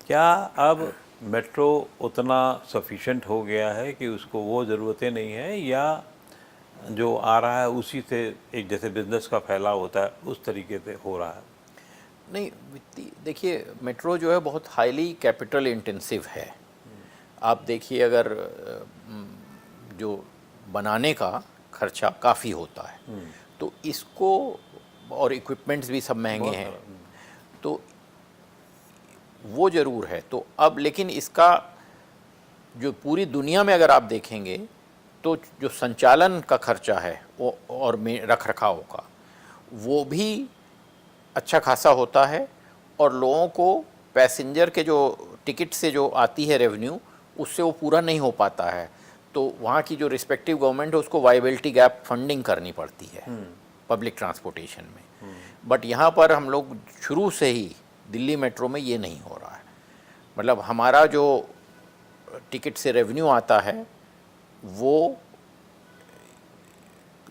क्या अब मेट्रो उतना सफिशिएंट हो गया है कि उसको वो ज़रूरतें नहीं है, या जो आ रहा है उसी से एक जैसे बिजनेस का फैलाव होता है उस तरीके से हो रहा है? नहीं, वित्तीय देखिए, मेट्रो जो है बहुत हाईली कैपिटल इंटेंसिव है। आप देखिए, अगर जो बनाने का खर्चा काफ़ी होता है, तो इसको, और इक्विपमेंट्स भी सब महंगे बहुत हैं, सारा। तो वो ज़रूर है। तो अब लेकिन इसका जो पूरी दुनिया में अगर आप देखेंगे, तो जो संचालन का खर्चा है वो और में रख रखाव का, वो भी अच्छा खासा होता है, और लोगों को पैसेंजर के जो टिकट से जो आती है रेवेन्यू, उससे वो पूरा नहीं हो पाता है। तो वहाँ की जो रिस्पेक्टिव गवर्नमेंट है उसको वाइबिलिटी गैप फंडिंग करनी पड़ती है पब्लिक ट्रांसपोर्टेशन में। बट यहाँ पर हम लोग शुरू से ही दिल्ली मेट्रो में ये नहीं हो रहा है। मतलब हमारा जो टिकट से रेवेन्यू आता है, वो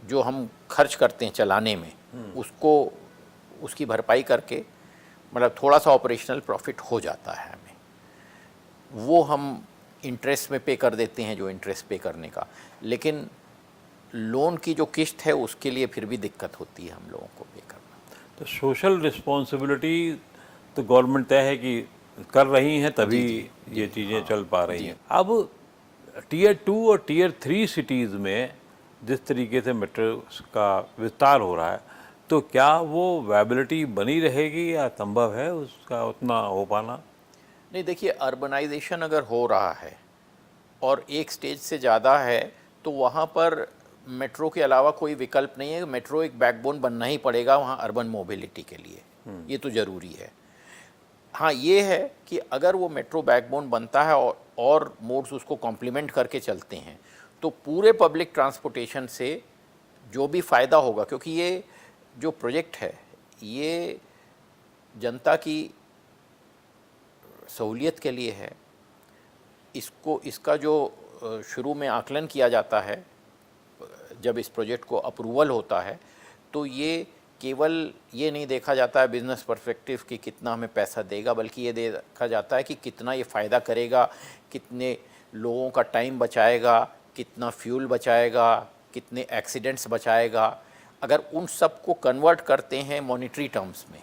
जो हम खर्च करते हैं चलाने में, उसको उसकी भरपाई करके मतलब थोड़ा सा ऑपरेशनल प्रॉफिट हो जाता है हमें, वो हम इंटरेस्ट में पे कर देते हैं, जो इंटरेस्ट पे करने का। लेकिन लोन की जो किस्त है उसके लिए फिर भी दिक्कत होती है हम लोगों को पे करना। तो सोशल रिस्पॉन्सिबिलिटी तो गवर्नमेंट तय है कि कर रही हैं, तभी ये चीज़ें चल पा रही हैं। अब टीयर 2 और टीयर 3 सिटीज़ में जिस तरीके से मेट्रो का विस्तार हो रहा है, तो क्या वो वायबिलिटी बनी रहेगी या संभव है उसका उतना हो पाना? नहीं, देखिए, अर्बनाइजेशन अगर हो रहा है और एक स्टेज से ज़्यादा है, तो वहाँ पर मेट्रो के अलावा कोई विकल्प नहीं है। मेट्रो एक बैकबोन बनना ही पड़ेगा वहाँ अर्बन मोबिलिटी के लिए, ये तो ज़रूरी है। हाँ, ये है कि अगर वो मेट्रो बैकबोन बनता है और मोड्स उसको कॉम्प्लीमेंट करके चलते हैं, तो पूरे पब्लिक ट्रांसपोर्टेशन से जो भी फ़ायदा होगा, क्योंकि ये जो प्रोजेक्ट है ये जनता की सहूलियत के लिए है। इसका जो शुरू में आकलन किया जाता है, जब इस प्रोजेक्ट को अप्रूवल होता है, तो ये केवल ये नहीं देखा जाता है बिज़नेस पर्सपेक्टिव कि कितना हमें पैसा देगा, बल्कि ये देखा जाता है कि कितना ये फ़ायदा करेगा, कितने लोगों का टाइम बचाएगा, कितना फ्यूल बचाएगा, कितने एक्सीडेंट्स बचाएगा। अगर उन सब को कन्वर्ट करते हैं मॉनिटरी टर्म्स में,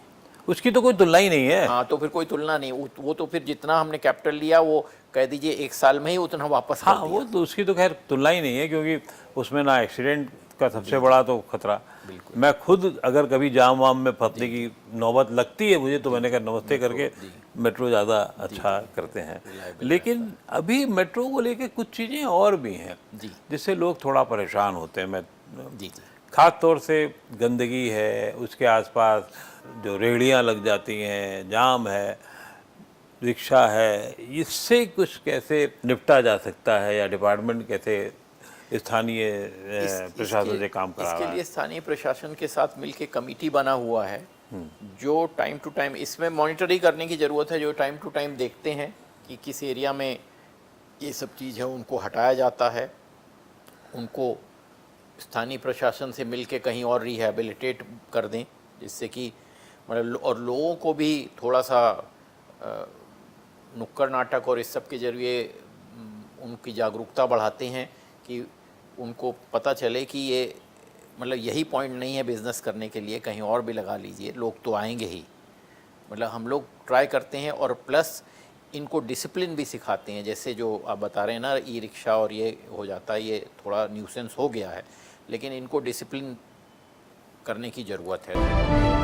उसकी तो कोई तुलना ही नहीं है। हाँ, तो फिर कोई तुलना नहीं। वो तो फिर जितना हमने कैपिटल लिया, वो कह दीजिए 1 साल में ही उतना वापस कर हाँ, दिया। वो तो उसकी तो खैर तुलना ही नहीं है, क्योंकि उसमें ना एक्सीडेंट का सबसे बड़ा तो खतरा। मैं खुद अगर कभी जाम वाम में फंसने की नौबत लगती है मुझे, तो मैंने कहा नमस्ते करके मेट्रो ज़्यादा अच्छा करते हैं। लेकिन अभी मेट्रो को लेके कुछ चीज़ें और भी हैं जिससे लोग थोड़ा परेशान होते हैं। मैं ख़ास तौर से गंदगी है, उसके आसपास जो रेहड़ियाँ लग जाती हैं, जाम है, रिक्शा है, इससे कुछ कैसे निपटा जा सकता है, या डिपार्टमेंट कैसे स्थानीय प्रशासन से काम करा रहा इसके है? लिए स्थानीय प्रशासन के साथ मिलके कमेटी बना हुआ है, जो टाइम टू टाइम इसमें मॉनिटरिंग करने की ज़रूरत है, जो टाइम टू टाइम देखते हैं कि किस एरिया में ये सब चीज़ है, उनको हटाया जाता है, उनको स्थानीय प्रशासन से मिलके कहीं और रिहैबिलिटेट कर दें, जिससे कि मतलब और लोगों को भी थोड़ा सा नुक्कड़ नाटक और इस सब के जरिए उनकी जागरूकता बढ़ाते हैं कि उनको पता चले कि ये मतलब यही पॉइंट नहीं है बिज़नेस करने के लिए, कहीं और भी लगा लीजिए, लोग तो आएंगे ही। मतलब हम लोग ट्राई करते हैं, और प्लस इनको डिसिप्लिन भी सिखाते हैं। जैसे जो आप बता रहे हैं ना, ई रिक्शा और ये हो जाता है, ये थोड़ा न्यूसेंस हो गया है, लेकिन इनको डिसिप्लिन करने की ज़रूरत है।